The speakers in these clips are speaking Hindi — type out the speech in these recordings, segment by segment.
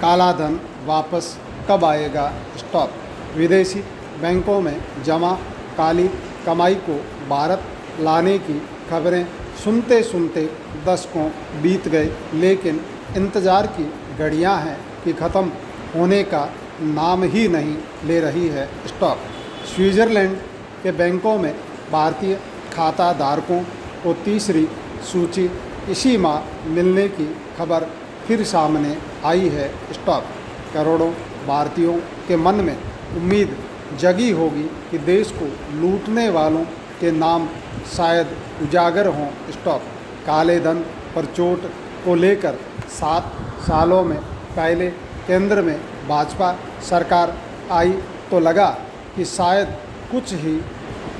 काला धन वापस कब आएगा? स्टॉप। विदेशी बैंकों में जमा काली कमाई को भारत लाने की खबरें सुनते सुनते दशकों बीत गए, लेकिन इंतज़ार की घड़ियां हैं कि ख़त्म होने का नाम ही नहीं ले रही है। स्टॉप। स्विट्ज़रलैंड के बैंकों में भारतीय खाता धारकों को तीसरी सूची इसी माह मिलने की खबर फिर सामने आई है। स्टॉप। करोड़ों भारतीयों के मन में उम्मीद जगी होगी कि देश को लूटने वालों के नाम शायद उजागर हों। स्टॉप। काले धन पर चोट को लेकर 7 सालों में पहले केंद्र में भाजपा सरकार आई तो लगा कि शायद कुछ ही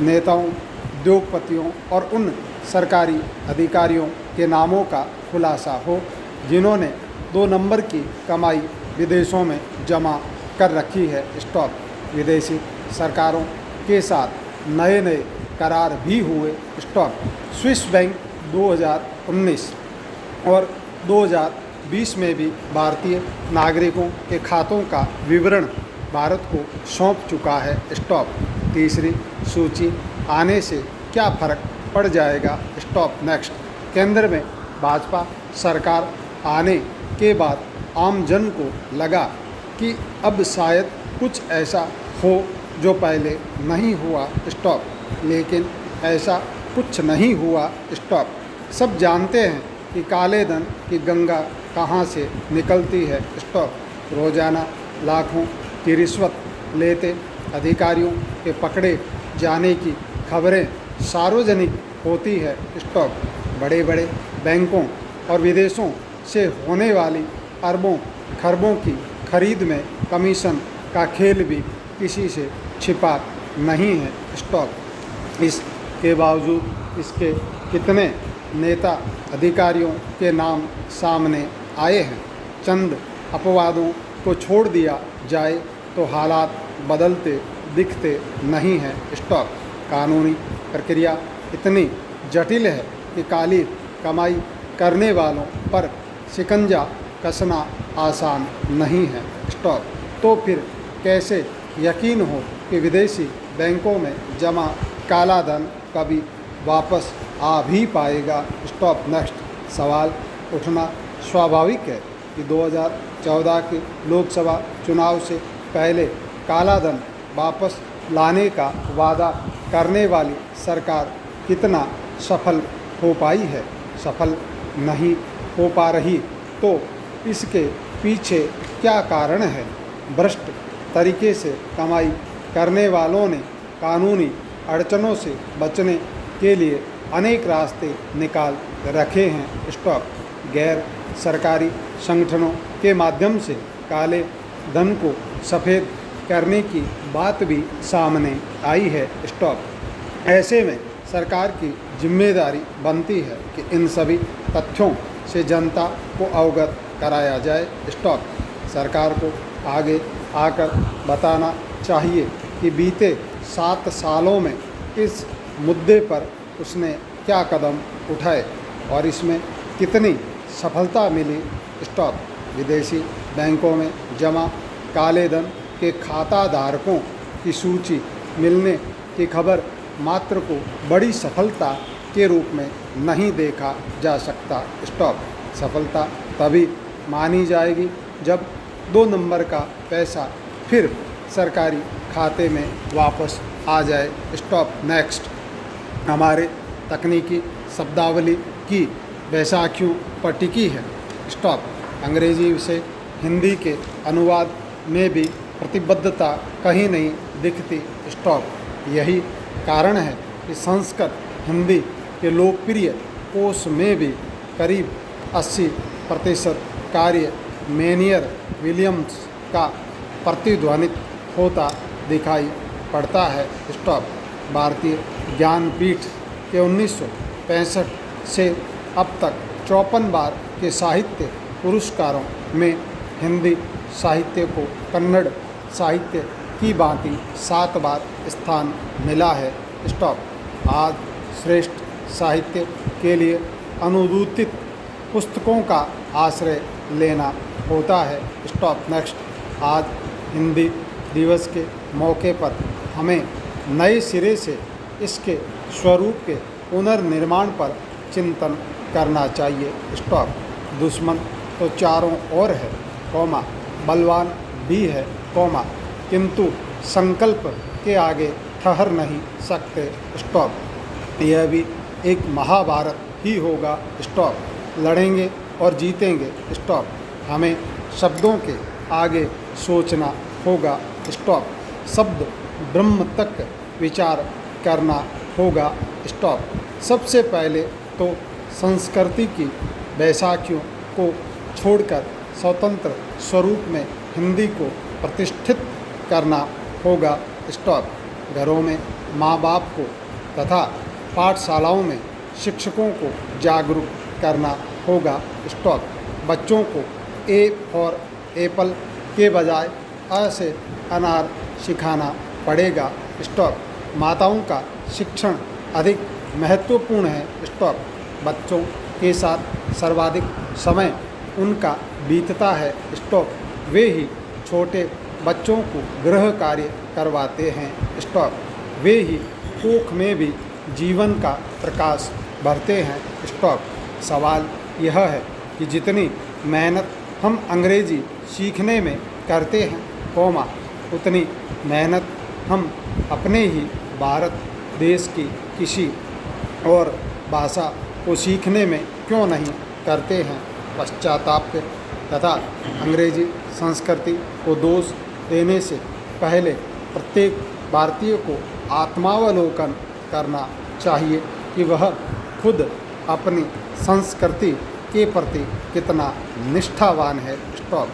नेताओं, उद्योगपतियों और उन सरकारी अधिकारियों के नामों का खुलासा हो जिन्होंने 2 नंबर की कमाई विदेशों में जमा कर रखी है। स्टॉप। विदेशी सरकारों के साथ नए नए करार भी हुए। स्टॉप। स्विस बैंक 2019 और 2020 में भी भारतीय नागरिकों के खातों का विवरण भारत को सौंप चुका है। स्टॉप। तीसरी सूची आने से क्या फर्क पड़ जाएगा? स्टॉप। नेक्स्ट। केंद्र में भाजपा सरकार आने के बाद आम जन को लगा कि अब शायद कुछ ऐसा हो जो पहले नहीं हुआ। स्टॉप। लेकिन ऐसा कुछ नहीं हुआ। स्टॉप। सब जानते हैं कि काले धन की गंगा कहाँ से निकलती है। स्टॉप। रोजाना लाखों की रिश्वत लेते अधिकारियों के पकड़े जाने की खबरें सार्वजनिक होती है। स्टॉप। बड़े बड़े बैंकों और विदेशों से होने वाली अरबों खरबों की खरीद में कमीशन का खेल भी किसी से छिपा नहीं है। स्टॉप। इसके बावजूद इसके कितने नेता अधिकारियों के नाम सामने आए हैं। चंद अपवादों को छोड़ दिया जाए तो हालात बदलते दिखते नहीं हैं। स्टॉप। कानूनी प्रक्रिया इतनी जटिल है कि काली कमाई करने वालों पर शिकंजा कसना आसान नहीं है। स्टॉप। तो फिर कैसे यकीन हो कि विदेशी बैंकों में जमा काला धन कभी वापस आ भी पाएगा? स्टॉप। नेक्स्ट। सवाल उठना स्वाभाविक है कि 2014 के लोकसभा चुनाव से पहले काला धन वापस लाने का वादा करने वाली सरकार कितना सफल हो पाई है। सफल नहीं हो पा रही तो इसके पीछे क्या कारण है? भ्रष्ट तरीके से कमाई करने वालों ने कानूनी अड़चनों से बचने के लिए अनेक रास्ते निकाल रखे हैं। स्टॉप। गैर सरकारी संगठनों के माध्यम से काले धन को सफ़ेद करने की बात भी सामने आई है। स्टॉप। ऐसे में सरकार की जिम्मेदारी बनती है कि इन सभी तथ्यों से जनता को अवगत कराया जाए। स्टॉप। सरकार को आगे आकर बताना चाहिए कि बीते 7 सालों में इस मुद्दे पर उसने क्या कदम उठाए और इसमें कितनी सफलता मिली। स्टॉप। विदेशी बैंकों में जमा काले धन के खाता धारकों की सूची मिलने की खबर मात्र को बड़ी सफलता के रूप में नहीं देखा जा सकता। स्टॉप। सफलता तभी मानी जाएगी जब 2 नंबर का पैसा फिर सरकारी खाते में वापस आ जाए। स्टॉप। नेक्स्ट। हमारे तकनीकी शब्दावली की बैसाखियों पर टिकी है। स्टॉप। अंग्रेजी से हिंदी के अनुवाद में भी प्रतिबद्धता कहीं नहीं दिखती। स्टॉप। यही कारण है कि संस्कृत हिंदी के लोकप्रिय कोश में भी करीब 80% कार्य मेनियर विलियम्स का प्रतिध्वनित होता दिखाई पड़ता है। स्टॉप। भारतीय ज्ञानपीठ के 1965 से अब तक 54 बार के साहित्य पुरस्कारों में हिंदी साहित्य को कन्नड़ साहित्य की भांति 7 बार स्थान मिला है। स्टॉप। आज श्रेष्ठ साहित्य के लिए अनुदित पुस्तकों का आश्रय लेना होता है। स्टॉप। नेक्स्ट, आज हिंदी दिवस के मौके पर हमें नए सिरे से इसके स्वरूप के पुनर्निर्माण पर चिंतन करना चाहिए। स्टॉप। दुश्मन तो चारों ओर है, कौमा, बलवान भी है, कौमा, किंतु संकल्प के आगे ठहर नहीं सकते। स्टॉप। यह भी एक महाभारत ही होगा। स्टॉप। लड़ेंगे और जीतेंगे। स्टॉप। हमें शब्दों के आगे सोचना होगा। स्टॉप। शब्द ब्रह्म तक विचार करना होगा। स्टॉप। सबसे पहले तो संस्कृति की बैसाखियों को छोड़कर स्वतंत्र स्वरूप में हिंदी को प्रतिष्ठित करना होगा। स्टॉप। घरों में माँ बाप को तथा पाठशालाओं में शिक्षकों को जागरूक करना होगा। स्टॉप। बच्चों को ए फॉर एप्पल के बजाय अ से अनार सिखाना पड़ेगा। स्टॉप। माताओं का शिक्षण अधिक महत्वपूर्ण है। स्टॉप। बच्चों के साथ सर्वाधिक समय उनका बीतता है। स्टॉप। वे ही छोटे बच्चों को गृह कार्य करवाते हैं। स्टॉप। वे ही कोख में भी जीवन का प्रकाश भरते हैं। स्टॉप। सवाल यह है कि जितनी मेहनत हम अंग्रेजी सीखने में करते हैं, कौमा, उतनी मेहनत हम अपने ही भारत देश की किसी और भाषा को सीखने में क्यों नहीं करते हैं। पश्चाताप तथा अंग्रेजी संस्कृति को दोष देने से पहले प्रत्येक भारतीय को आत्मावलोकन करना चाहिए कि वह खुद अपनी संस्कृति के प्रति कितना निष्ठावान है। स्टॉप।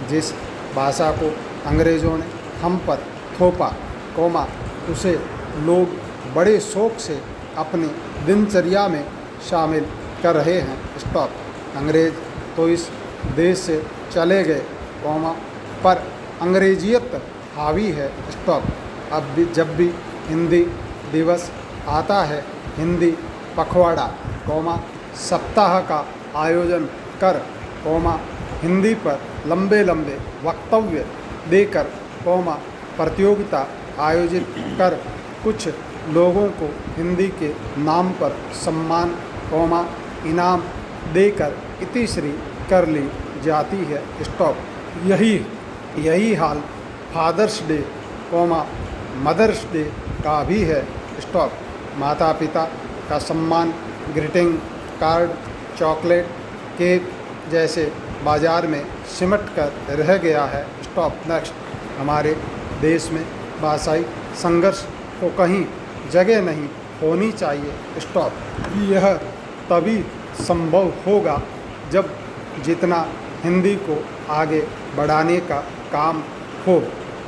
जिस भाषा को अंग्रेज़ों ने हम पर थोपा, कौमा, उसे लोग बड़े शौक से अपनी दिनचर्या में शामिल कर रहे हैं। स्टॉप। अंग्रेज़ तो इस देश से चले गए, कौमा, पर अंग्रेजियत हावी है। स्टॉप। अब भी जब भी हिंदी दिवस आता है, हिंदी पखवाड़ा, कौमा, सप्ताह का आयोजन कर, कौमा, हिंदी पर लंबे लंबे वक्तव्य देकर, कौमा, प्रतियोगिता आयोजित कर कुछ लोगों को हिंदी के नाम पर सम्मान, कौमा, इनाम देकर इतिश्री कर ली जाती है। स्टॉप। यही हाल Father's Day, comma, Mother's Day का भी है। स्टॉप। माता पिता का सम्मान ग्रीटिंग कार्ड, चॉकलेट, केक जैसे बाज़ार में सिमट कर रह गया है। स्टॉप। नेक्स्ट, हमारे देश में भाषाई संघर्ष को कहीं जगह नहीं होनी चाहिए। स्टॉप। यह तभी संभव होगा जब जितना हिंदी को आगे बढ़ाने का काम हो,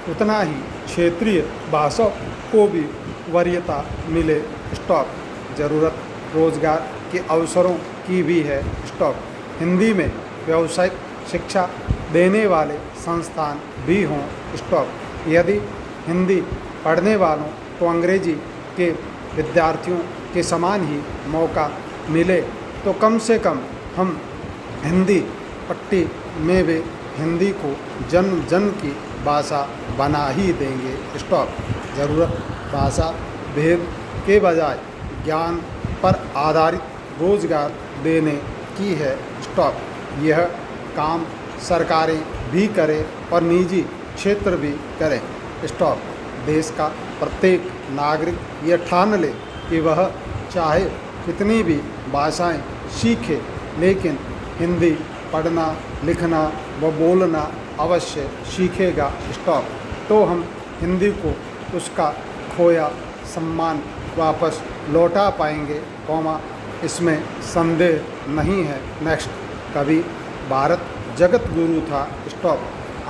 उतना ही क्षेत्रीय भाषा को भी वरीयता मिले। स्टॉप। ज़रूरत रोजगार के अवसरों की भी है। स्टॉप। हिंदी में व्यावसायिक शिक्षा देने वाले संस्थान भी हों। स्टॉप। यदि हिंदी पढ़ने वालों को अंग्रेजी के विद्यार्थियों के समान ही मौका मिले तो कम से कम हम हिंदी पट्टी में भी हिंदी को जन जन की भाषा बना ही देंगे। स्टॉप। ज़रूरत भाषा भेद के बजाय ज्ञान पर आधारित रोजगार देने की है। स्टॉप। यह काम सरकारें भी करें और निजी क्षेत्र भी करें। स्टॉप। देश का प्रत्येक नागरिक यह ठान ले कि वह चाहे कितनी भी भाषाएं सीखे, लेकिन हिंदी पढ़ना, लिखना व बोलना अवश्य सीखेगा। स्टॉप। तो हम हिंदी को उसका खोया सम्मान वापस लौटा पाएंगे, कौमा, इसमें संदेह नहीं है। नेक्स्ट, कभी भारत जगत गुरु था। स्टॉप।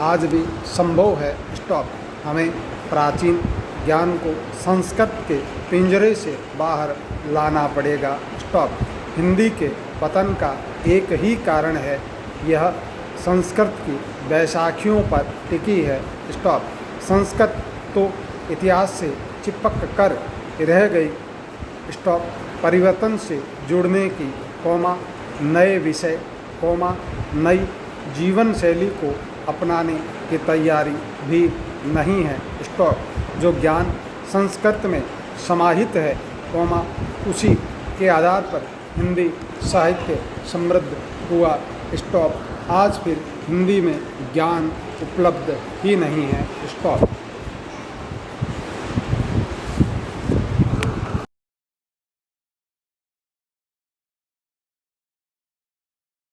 आज भी संभव है। स्टॉप। हमें प्राचीन ज्ञान को संस्कृत के पिंजरे से बाहर लाना पड़ेगा। स्टॉप। हिंदी के पतन का एक ही कारण है, यह संस्कृत की बैसाखियों पर टिकी है। स्टॉप। संस्कृत तो इतिहास से चिपक कर रह गई। स्टॉप। परिवर्तन से जुड़ने की, कौमा, नए विषय, कौमा, नई जीवन शैली को अपनाने की तैयारी भी नहीं है। स्टॉप। जो ज्ञान संस्कृत में समाहित है, उसी के आधार पर हिंदी साहित्य समृद्ध हुआ। स्टॉप। आज फिर हिंदी में ज्ञान उपलब्ध ही नहीं है। स्टॉप।